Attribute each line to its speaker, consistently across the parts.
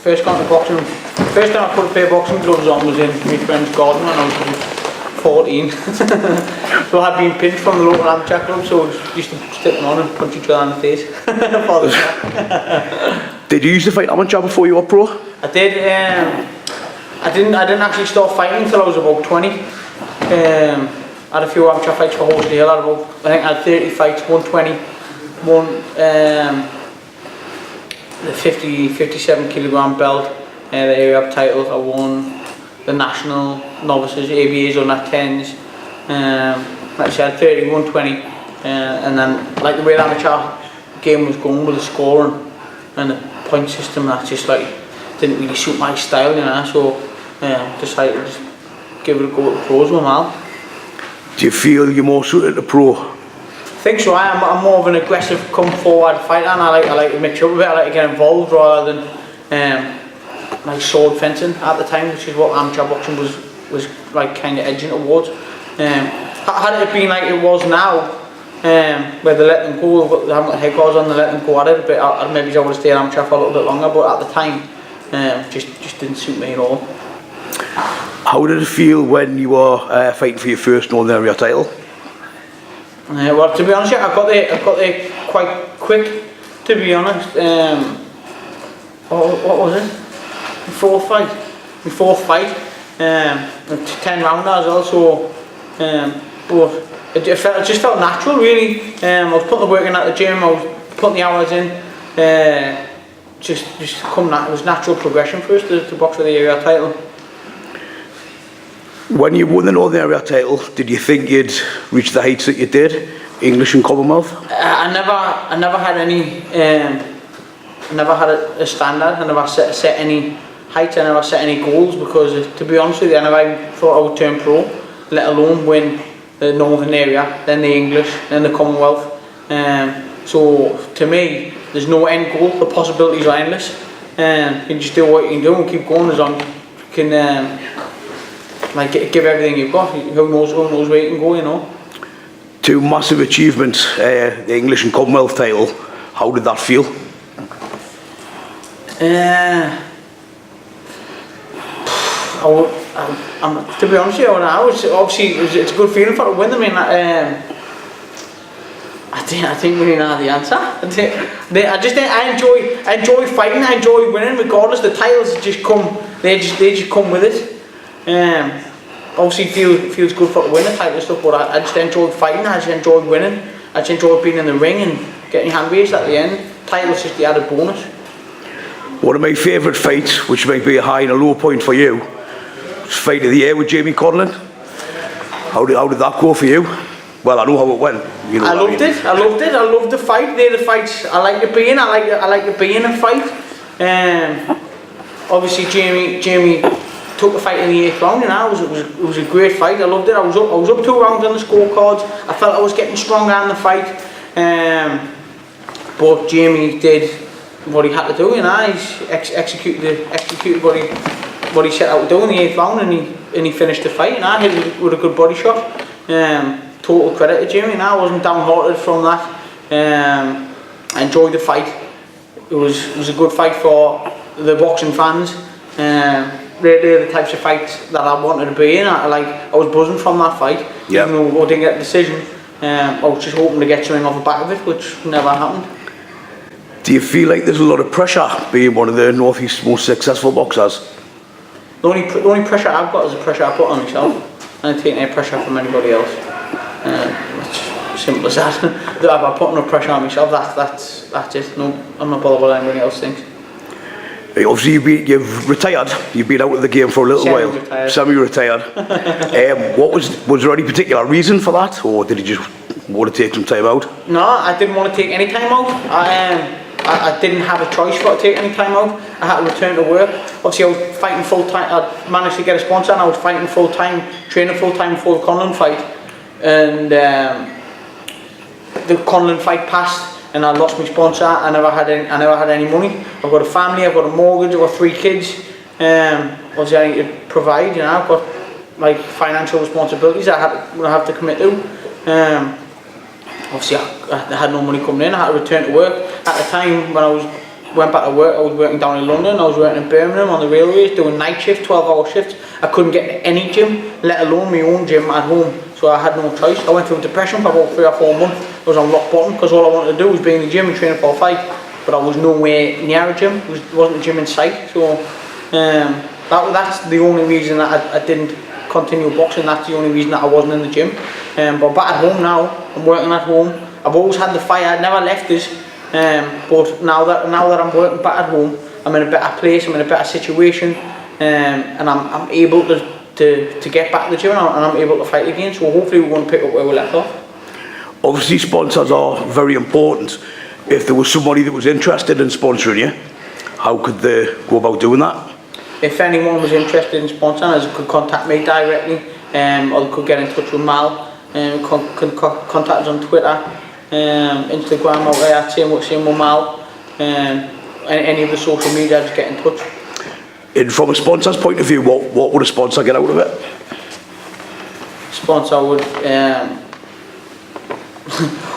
Speaker 1: first got into boxing, first time I put a pair of boxing gloves on was in my friend's garden when I was 14. So I'd been pinched from the local amateur club, so I used to stick them on and punch each other in the face.
Speaker 2: Did you used to fight amateur before you were pro?
Speaker 1: I did. I didn't actually start fighting until I was about 20. I had a few amateur fights for Horsley Hill. I think I had 30 fights, 120, won the 57 kilogram belt, the area up title. I won the national novices, ABAs on that 10s. Like I said, 30, 120, and then like the way the amateur game was going with the scoring and the point system, that just like didn't really suit my style, you know. So decided to just give it a go at the pros with Mal.
Speaker 2: Do you feel you're more suited to pro?
Speaker 1: I think so. I'm more of an aggressive, come forward fighter, and I like to mix up a bit. I like to get involved rather than like sword fencing at the time, which is what amateur boxing was like kind of edging towards. Had it been like it was now, where they let them go, they haven't got head guards on, they let them go at it a bit, maybe I would have stayed amateur for a little bit longer, but at the time, just didn't suit me at all.
Speaker 2: How did it feel when you were fighting for your first Northern Area title?
Speaker 1: Well, to be honest, I got there quite quick, to be honest. What was it? My fourth fight. 10 rounder as well, so but it just felt natural, really. I was putting the work in at the gym, I was putting the hours in, just it was natural progression for us to box for the area title.
Speaker 2: When you won the Northern Area title, did you think you'd reach the heights that you did, English and Commonwealth?
Speaker 1: I never had any, I never had a standard, I never set any heights, I never set any goals, because to be honest with you, I never thought I would turn pro, let alone win the Northern Area, then the English, then the Commonwealth. So to me, there's no end goal, the possibilities are endless. You can just do what you can do and keep going as long as you can like give everything you've got. Who knows where you can go, you know.
Speaker 2: Two massive achievements, the English and Commonwealth title. How did that feel?
Speaker 1: To be honest with you, it's a good feeling for to win. I mean, I think we didn't have the answer. I enjoy fighting. I enjoy winning, regardless. The titles just come. They just come with it. Obviously, feels good for to win the title and stuff. But I just enjoy fighting. I just enjoy winning. I just enjoy being in the ring and getting hand raised at the end. Title's just the added bonus.
Speaker 2: One of my favourite fights, which might be a high and a low point for you, was Fight of the Year with Jamie Conlon. How did that go for you? Well, I know how it went. You know
Speaker 1: I loved it. I loved the fight. They're the fights I like to be in. I like to be in a fight. Obviously, Jamie took the fight in the 8th round. You know, it was a great fight. I loved it. I was up 2 rounds on the scorecards. I felt I was getting stronger in the fight. But Jamie did what he had to do. You know, he's executed what he set out to do in the 8th round, and he finished the fight. You know, hit it with a good body shot. Total credit to Jamie. You know, I wasn't downhearted from that. I enjoyed the fight. It was a good fight for the boxing fans. They're the types of fights that I wanted to be in. I was buzzing from that fight.
Speaker 2: Yep.
Speaker 1: Even though I didn't get the decision. I was just hoping to get something off the back of it, which never happened.
Speaker 2: Do you feel like there's a lot of pressure being one of the North East's most successful boxers?
Speaker 1: The only pressure I've got is the pressure I put on myself. I don't take any pressure from anybody else. It's simple as that. If I put enough pressure on myself, that's it. No, I'm not bothered what anybody else thinks.
Speaker 2: Obviously, you've retired. You've been out of the game for a little while. Semi-retired. Was there any particular reason for that, or did you just want to take some time out? No,
Speaker 1: I didn't want to take any time out. I didn't have a choice for to take any time out. I had to return to work. Obviously, I was fighting full time. I managed to get a sponsor, and I was fighting full time, training full time for the Conlon fight. And the Conlon fight passed, and I lost my sponsor. I never had any money. I've got a family. I've got a mortgage. I've got 3 kids. Obviously, I need to provide. You know, I've got like financial responsibilities I have to commit to. Obviously, I had no money coming in. I had to return to work. At the time when I was went back to work. I was working down in London, I was working in Birmingham on the railways, doing night shifts, 12-hour shifts. I couldn't get to any gym, let alone my own gym at home, so I had no choice. I went through depression for about 3 or 4 months. I was on rock bottom because all I wanted to do was be in the gym and train for a fight, but I was nowhere near a gym. There wasn't a gym in sight, so that's the only reason that I didn't continue boxing. That's the only reason that I wasn't in the gym. But back at home now, I'm working at home. I've always had the fire, I never left this, but now that I'm working back at home, I'm in a better place, I'm in a better situation, and I'm able to get back to the gym, and I'm able to fight again, so hopefully we're going to pick up where we left off.
Speaker 2: Obviously sponsors are very important. If there was somebody that was interested in sponsoring you, how could they go about doing that? If
Speaker 1: anyone was interested in sponsoring, they could contact me directly, or they could get in touch with Mal, could contact us on Twitter, Instagram, out there, same with Mal, any of the social media, just get in touch.
Speaker 2: And from a sponsor's point of view, what would a sponsor get out of it?
Speaker 1: Sponsor would,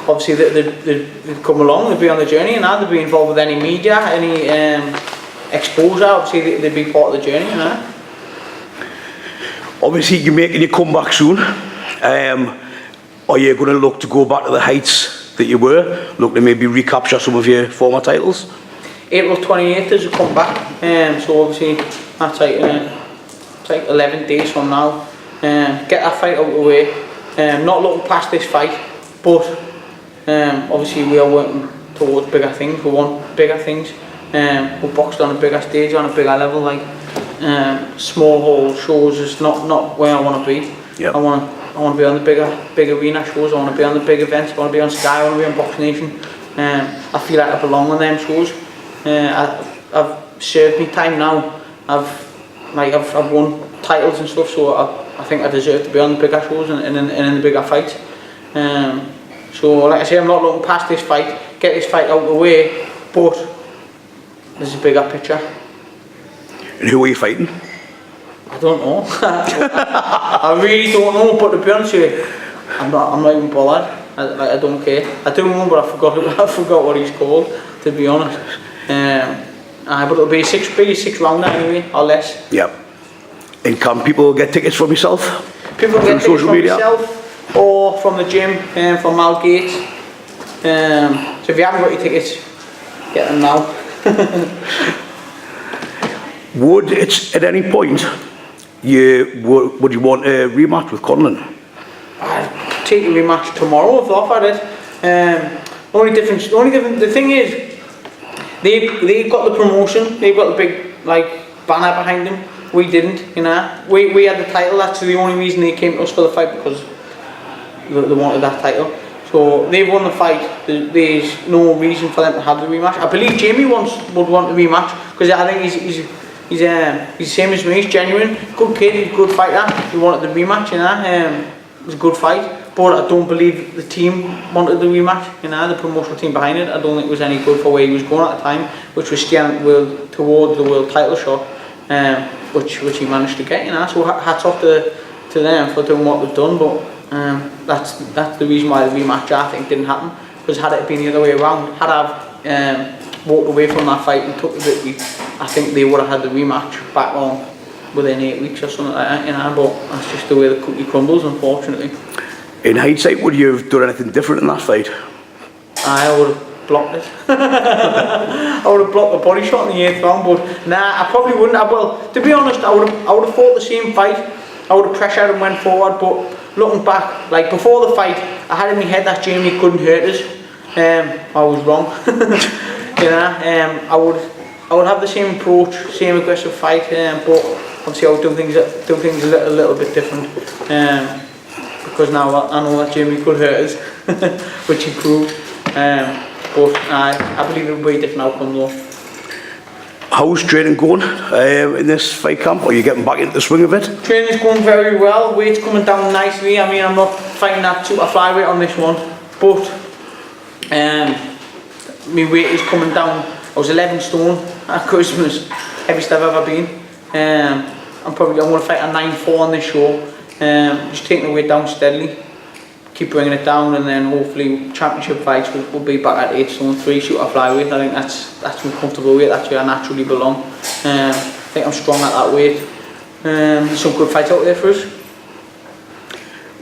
Speaker 1: obviously they'd come along, they'd be on the journey, and they'd be involved with any media, any exposure. Obviously they'd be part of the journey,
Speaker 2: Obviously you're making your comeback soon. Are you going to look to go back to the heights that you were? Look to maybe recapture some of your former titles?
Speaker 1: April 28th is a comeback, so obviously that's like 11 days from now. Get that fight out of the way. Not looking past this fight, but obviously we are working towards bigger things. We want bigger things. We boxed on a bigger stage, on a bigger level. Like small hall shows is not where I want to be.
Speaker 2: Yep.
Speaker 1: I want to be on the big arena shows. I want to be on the big events. I want to be on Sky. I want to be on Box Nation. I feel like I belong on them shows. I've served my time now. I've won titles and stuff, so I think I deserve to be on the bigger shows and in the bigger fights. So like I say, I'm not looking past this fight, get this fight out of the way, but there's a bigger picture.
Speaker 2: And who are you fighting?
Speaker 1: I don't know. I really don't know, but to be honest with you, I'm not even bothered. I don't care. I do know, but I forgot what he's called, to be honest. But it'll be a six rounder anyway, or less.
Speaker 2: Yep. And can people get tickets from yourself?
Speaker 1: People get tickets from myself or from the gym, from Mal Gates. So if you haven't got your tickets, get them now.
Speaker 2: Would it at any point would you want a rematch with Conlon?
Speaker 1: I'd take a rematch tomorrow if they offered it. The thing is, they've got the promotion, they've got the big banner behind them. We didn't, We had the title. That's the only reason they came to us for the fight, because they wanted that title. So they've won the fight. There's no reason for them to have the rematch. I believe Jamie would want the rematch, because I think he's the same as me. He's genuine, good kid, he's a good fighter. He wanted the rematch, It was a good fight. But I don't believe the team wanted the rematch, the promotional team behind it. I don't think it was any good for where he was going at the time, which was steering towards the world title shot, which he managed to get, So hats off to them for doing what they've done. But that's the reason why the rematch, I think, didn't happen. Because had it been the other way around, had I walked away from that fight and took the victory, I think they would have had the rematch back on within 8 weeks or something like that, But that's just the way the cookie crumbles, unfortunately.
Speaker 2: In hindsight, would you have done anything different in that fight?
Speaker 1: I would have blocked it. I would have blocked the body shot in the 8th round, but I probably wouldn't have. Well, to be honest, I would have fought the same fight. I would have pressured and went forward, but looking back, before the fight, I had in my head that Jamie couldn't hurt us. I was wrong. I would have the same approach, same aggressive fight, but obviously I would do things a little bit different. Because now I know that Jamie could hurt us, which he proved. But I believe it will be a different outcome though.
Speaker 2: How's training going in this fight camp? Are you getting back into the swing of it?
Speaker 1: Training's going very well. Weight's coming down nicely. I mean, I'm not fighting that super flyweight on this one, but my weight is coming down. I was 11 stone at Christmas, heaviest I've ever been. I'm going to fight a 9-4 on this show. Just taking the weight down steadily. keep bringing it down, and then hopefully championship fights will be back at 8 stone 3 shooter flyweight. I think that's my comfortable weight. That's where I naturally belong. I think I'm strong at that weight. Some good fights out there for us.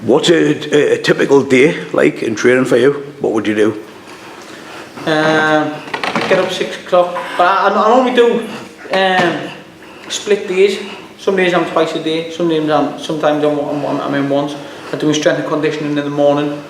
Speaker 2: What's a typical day like in training for you? What would you do?
Speaker 1: Get up 6 o'clock, but I normally do split days. Some days I'm twice a day, sometimes I'm in once. I do my strength and conditioning in the morning,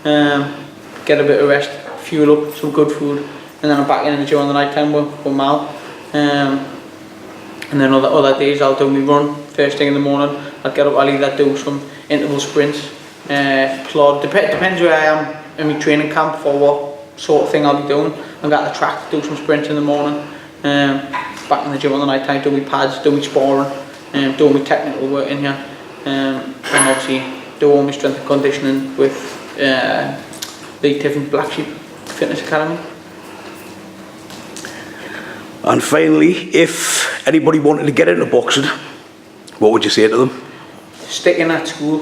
Speaker 1: get a bit of rest, fuel up, some good food, and then I'm back in the gym on the night time with Mal. And then other days I'll do my run first thing in the morning. I'll get up, I'll either do some interval sprints, plod, depends where I am in my training camp for what sort of thing I'll be doing. I've got the track to do some sprints in the morning, back in the gym on the night time, do my pads, do my sparring, do my technical work in here, and obviously do all my strength and conditioning with Lee Tiffin Black Sheep Fitness Academy.
Speaker 2: And finally, if anybody wanted to get into boxing, what would you say to them?
Speaker 1: Stick in at school.